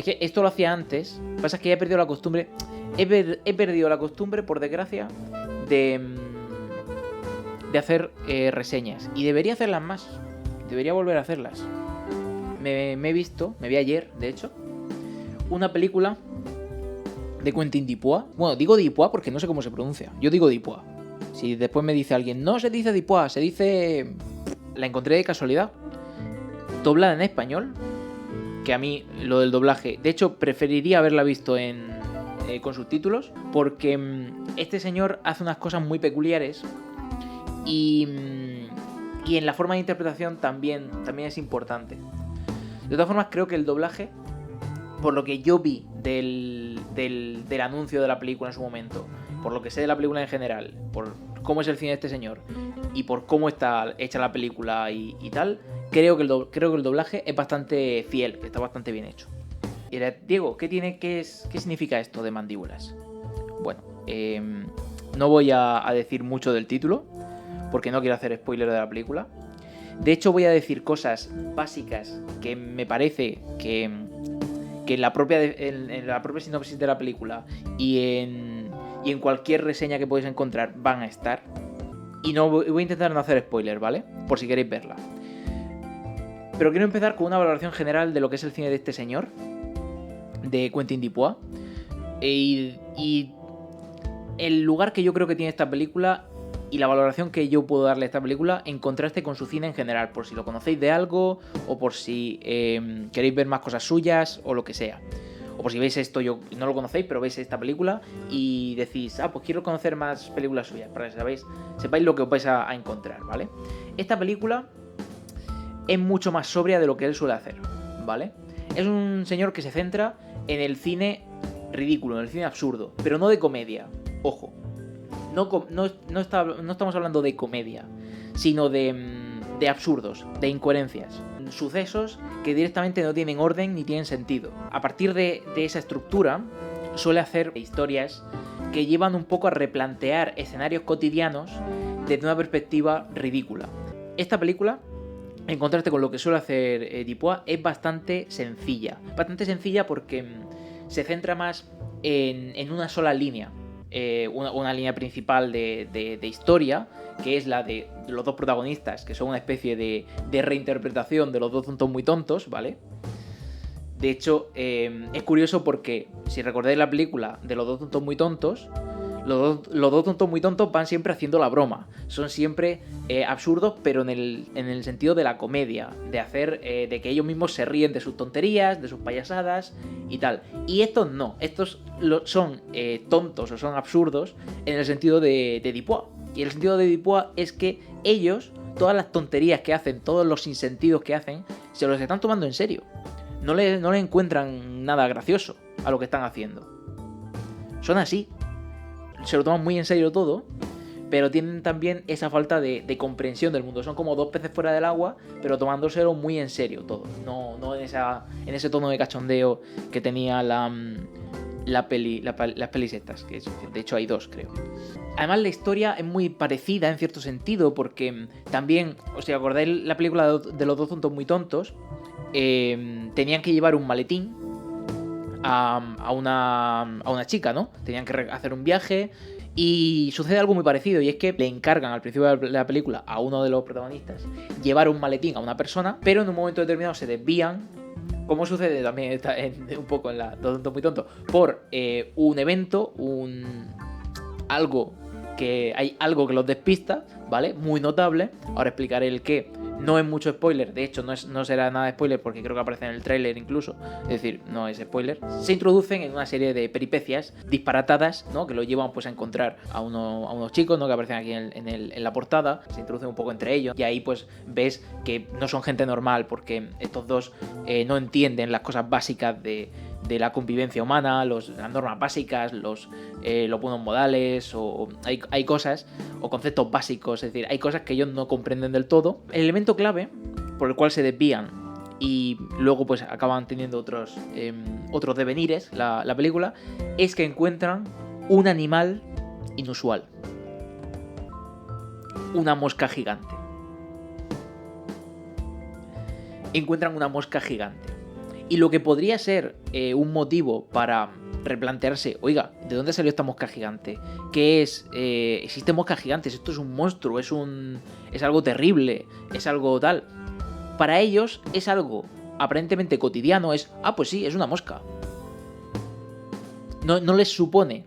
Es que esto lo hacía antes. Lo que pasa es que ya he perdido la costumbre. He perdido la costumbre, por desgracia, de hacer reseñas. Y debería hacerlas más. Debería volver a hacerlas. Me vi ayer, de hecho, una película de Quentin Dupieux. Bueno, digo Dupieux porque no sé cómo se pronuncia. Yo digo Dupieux. Si después me dice alguien, no se dice Dupieux, se dice... La encontré de casualidad. Doblada en español. Que a mí lo del doblaje... De hecho, preferiría haberla visto con subtítulos. Porque este señor hace unas cosas muy peculiares. Y en la forma de interpretación también es importante. De todas formas, creo que el doblaje, por lo que yo vi del anuncio de la película en su momento, por lo que sé de la película en general, por cómo es el cine de este señor y por cómo está hecha la película y tal, creo que el doblaje es bastante fiel, que está bastante bien hecho. Y era, Diego, ¿qué significa esto de mandíbulas? Bueno, no voy a decir mucho del título, porque no quiero hacer spoiler de la película. De hecho, voy a decir cosas básicas que me parece que en la propia sinopsis de la película y en cualquier reseña que podéis encontrar van a estar. Y no voy a intentar no hacer spoiler, ¿vale? Por si queréis verla. Pero quiero empezar con una valoración general de lo que es el cine de este señor, de Quentin Dupieux. Y el lugar que yo creo que tiene esta película y la valoración que yo puedo darle a esta película en contraste con su cine en general, por si lo conocéis de algo o por si queréis ver más cosas suyas o lo que sea. O por si veis esto, yo no lo conocéis, pero veis esta película y decís, pues quiero conocer más películas suyas, para que sepáis lo que os vais a encontrar, ¿vale? Esta película es mucho más sobria de lo que él suele hacer, ¿vale? Es un señor que se centra en el cine ridículo, en el cine absurdo, pero no de comedia, ojo. No estamos hablando de comedia, sino de absurdos, de incoherencias. Sucesos que directamente no tienen orden ni tienen sentido. A partir de esa estructura, suele hacer historias que llevan un poco a replantear escenarios cotidianos desde una perspectiva ridícula. Esta película, en contraste con lo que suele hacer Dupieux, es bastante sencilla. Bastante sencilla porque se centra más en una sola línea. Una línea principal de historia, que es la de los dos protagonistas, que son una especie de reinterpretación de los dos tontos muy tontos, ¿vale? De hecho, es curioso porque, si recordáis la película de los dos tontos muy tontos, los dos tontos muy tontos van siempre haciendo la broma. Son siempre absurdos, pero en el sentido de la comedia, de hacer de que ellos mismos se ríen de sus tonterías, de sus payasadas y tal. Y estos no, estos son tontos o son absurdos en el sentido de Dupieux. Y el sentido de Dupieux es que ellos, todas las tonterías que hacen, todos los sinsentidos que hacen, se los están tomando en serio. No le encuentran nada gracioso a lo que están haciendo. Son así. Se lo toman muy en serio todo, pero tienen también esa falta de comprensión del mundo. Son como dos peces fuera del agua, pero tomándoselo muy en serio todo. No en ese tono de cachondeo que tenía las pelis estas, que de hecho hay dos, creo. Además, la historia es muy parecida en cierto sentido, porque también, o sea, ¿acordáis la película de los dos tontos muy tontos? Tenían que llevar un maletín a una chica, ¿no? Tenían que hacer un viaje y sucede algo muy parecido, y es que le encargan al principio de la película a uno de los protagonistas llevar un maletín a una persona, pero en un momento determinado se desvían, como sucede también un poco en la Dos tontos muy tontos, por un evento, algo que los despista, ¿vale? Muy notable. Ahora explicaré el qué. No es mucho spoiler, de hecho no será nada de spoiler porque creo que aparece en el tráiler incluso, es decir, no es spoiler. Se introducen en una serie de peripecias disparatadas, ¿no? Que lo llevan pues a encontrar a unos chicos, ¿no? Que aparecen aquí en la portada, se introducen un poco entre ellos y ahí pues ves que no son gente normal porque estos dos no entienden las cosas básicas de la convivencia humana, las normas básicas, los buenos modales, o hay cosas o conceptos básicos, es decir, hay cosas que ellos no comprenden del todo. El elemento clave por el cual se desvían y luego pues acaban teniendo otros devenires la película es que encuentran un animal inusual, una mosca gigante. Encuentran una mosca gigante. Y lo que podría ser un motivo para replantearse, oiga, ¿de dónde salió esta mosca gigante? ¿Qué es? ¿Existen moscas gigantes? ¿Esto es un monstruo? ¿Es algo terrible? ¿Es algo tal? Para ellos es algo aparentemente cotidiano, pues sí, es una mosca. No les supone.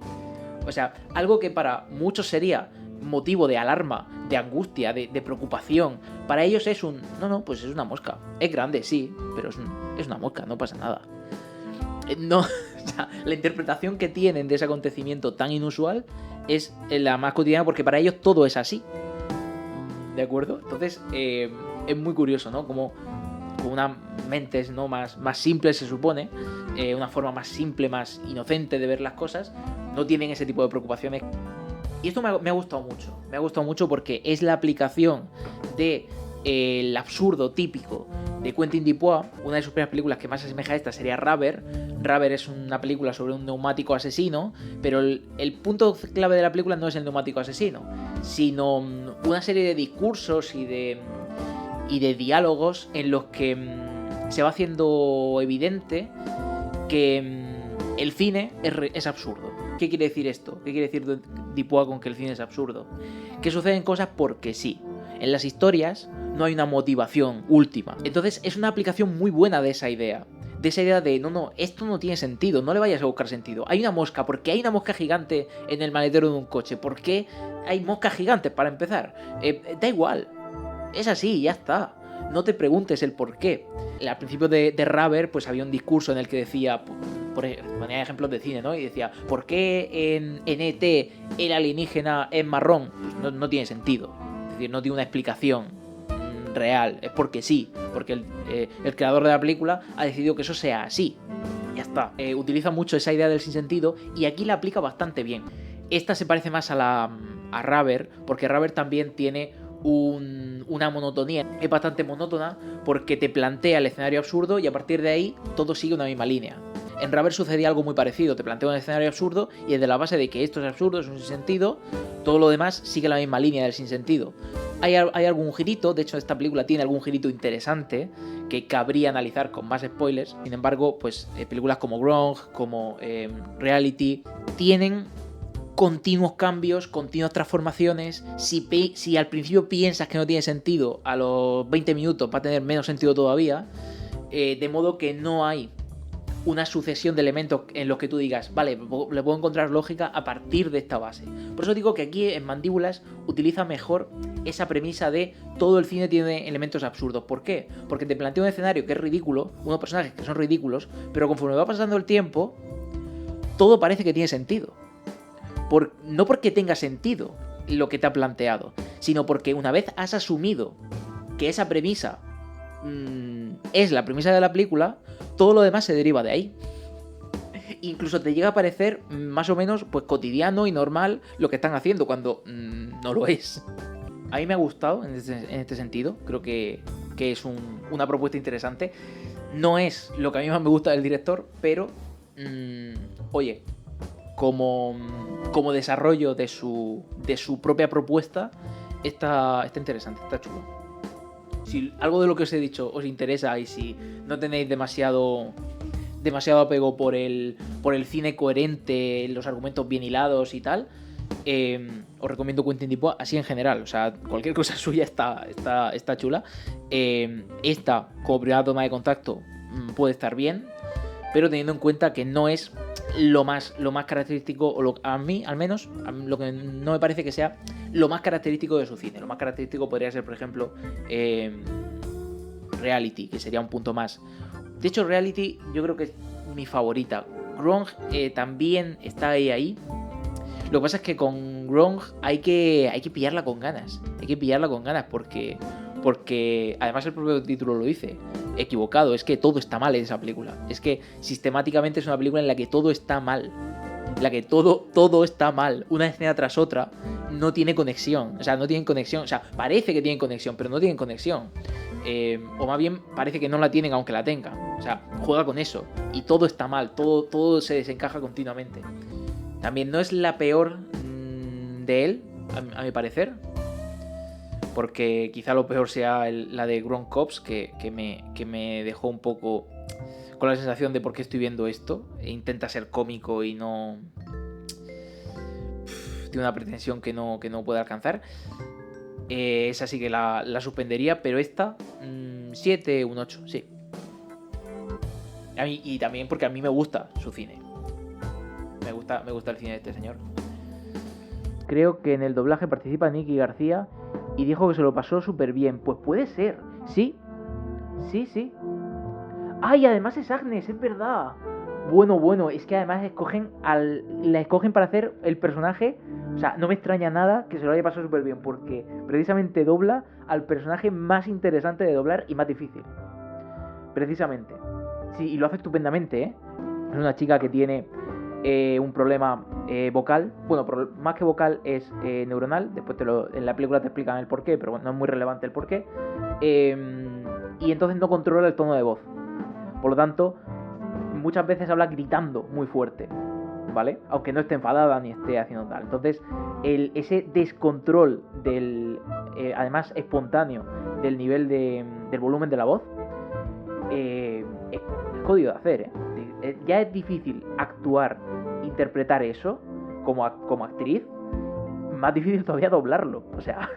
O sea, algo que para muchos sería motivo de alarma, de angustia, de preocupación, para ellos es pues es una mosca. Es grande, sí, pero es una mosca, no pasa nada. No, o sea, la interpretación que tienen de ese acontecimiento tan inusual es la más cotidiana, porque para ellos todo es así. ¿De acuerdo? Entonces, es muy curioso, ¿no? Como unas mentes, ¿no? más simples, se supone, una forma más simple, más inocente de ver las cosas, no tienen ese tipo de preocupaciones. Y esto me ha gustado mucho. Me ha gustado mucho porque es la aplicación de el absurdo típico de Quentin Dupieux. Una de sus primeras películas que más se asemeja a esta sería Rubber. Rubber es una película sobre un neumático asesino, pero el punto clave de la película no es el neumático asesino, sino una serie de discursos y de diálogos en los que se va haciendo evidente que el cine es absurdo. ¿Qué quiere decir esto? ¿Qué quiere decir Dupieux con que el cine es absurdo? Que suceden cosas porque sí. En las historias no hay una motivación última. Entonces es una aplicación muy buena de esa idea. De esa idea de, esto no tiene sentido, no le vayas a buscar sentido. Hay una mosca, ¿por qué hay una mosca gigante en el maletero de un coche? ¿Por qué hay moscas gigantes para empezar? Da igual. Es así, ya está. No te preguntes el por qué. Al principio de Rubber, pues había un discurso en el que decía, ponía ejemplos de cine, ¿no? Y decía, ¿por qué en E.T. el alienígena es marrón? Pues no tiene sentido. Es decir, no tiene una explicación real. Es porque sí. Porque el creador de la película ha decidido que eso sea así. Ya está. Utiliza mucho esa idea del sinsentido y aquí la aplica bastante bien. Esta se parece más a Rubber, porque Rubber también tiene una monotonía. Es bastante monótona porque te plantea el escenario absurdo y a partir de ahí todo sigue una misma línea. En Rubber sucedía algo muy parecido, te plantea un escenario absurdo y desde la base de que esto es absurdo, es un sinsentido, todo lo demás sigue la misma línea del sinsentido. Hay algún girito, de hecho esta película tiene algún girito interesante que cabría analizar con más spoilers. Sin embargo, pues películas como Gronk, como Reality, tienen continuos cambios, continuas transformaciones. Si al principio piensas que no tiene sentido, a los 20 minutos va a tener menos sentido todavía, de modo que no hay una sucesión de elementos en los que tú digas, vale, le puedo encontrar lógica a partir de esta base. Por eso digo que aquí en Mandíbulas utiliza mejor esa premisa de todo el cine tiene elementos absurdos. ¿Por qué? Porque te plantea un escenario que es ridículo, unos personajes que son ridículos, pero conforme va pasando el tiempo, todo parece que tiene sentido. No porque tenga sentido lo que te ha planteado, sino porque una vez has asumido que esa premisa es la premisa de la película, todo lo demás se deriva de ahí. Incluso te llega a parecer más o menos pues cotidiano y normal lo que están haciendo cuando no lo es. A mí me ha gustado en este sentido, creo que es una propuesta interesante. No es lo que a mí más me gusta del director, pero oye, como desarrollo de su propia propuesta está interesante, está chulo. Si algo de lo que os he dicho os interesa y si no tenéis demasiado apego por el cine coherente, los argumentos bien hilados y tal, os recomiendo Quentin Dupieux así en general. O sea, cualquier cosa suya está chula. Esta, como primera toma de contacto, puede estar bien, pero teniendo en cuenta que no es lo más característico, o a mí al menos lo que no me parece que sea lo más característico de su cine. Lo más característico podría ser, por ejemplo, Reality, que sería un punto más. De hecho, Reality yo creo que es mi favorita. Gronk también está ahí. Lo que pasa es que con Gronk hay que pillarla con ganas. Hay que pillarla con ganas porque además el propio título lo dice. Equivocado, es que todo está mal en esa película. Es que sistemáticamente es una película en la que todo está mal. En la que todo está mal. Una escena tras otra no tiene conexión. O sea, no tienen conexión. O sea, parece que tienen conexión, pero no tienen conexión. O más bien parece que no la tienen aunque la tengan. O sea, juega con eso. Y todo está mal. Todo se desencaja continuamente. También no es la peor de él, a mi parecer. porque quizá lo peor sea la de Grown Cops, que me dejó un poco con la sensación de por qué estoy viendo esto. Intenta ser cómico y no... tiene una pretensión que no puede alcanzar. Esa sí que la suspendería, pero esta 7, un 8, sí. Y también porque a mí me gusta su cine. Me gusta el cine de este señor. Creo que en el doblaje participa Nicky García y dijo que se lo pasó súper bien. Pues puede ser, sí. Sí. ¡Ay, además es Agnes, es verdad! Bueno, es que además la escogen para hacer el personaje. O sea, no me extraña nada que se lo haya pasado súper bien, porque precisamente dobla al personaje más interesante de doblar y más difícil. Precisamente. Sí, y lo hace estupendamente, ¿eh? Es una chica que tiene un problema vocal. Bueno, más que vocal es neuronal. Después en la película te explican el porqué, pero no es muy relevante el porqué. Y entonces no controla el tono de voz. Por lo tanto, muchas veces habla gritando muy fuerte, ¿vale? Aunque no esté enfadada ni esté haciendo tal. Entonces, ese descontrol además espontáneo, del nivel del volumen de la voz, es jodido de hacer, ¿eh? Ya es difícil interpretar eso como actriz, más difícil todavía doblarlo. O sea,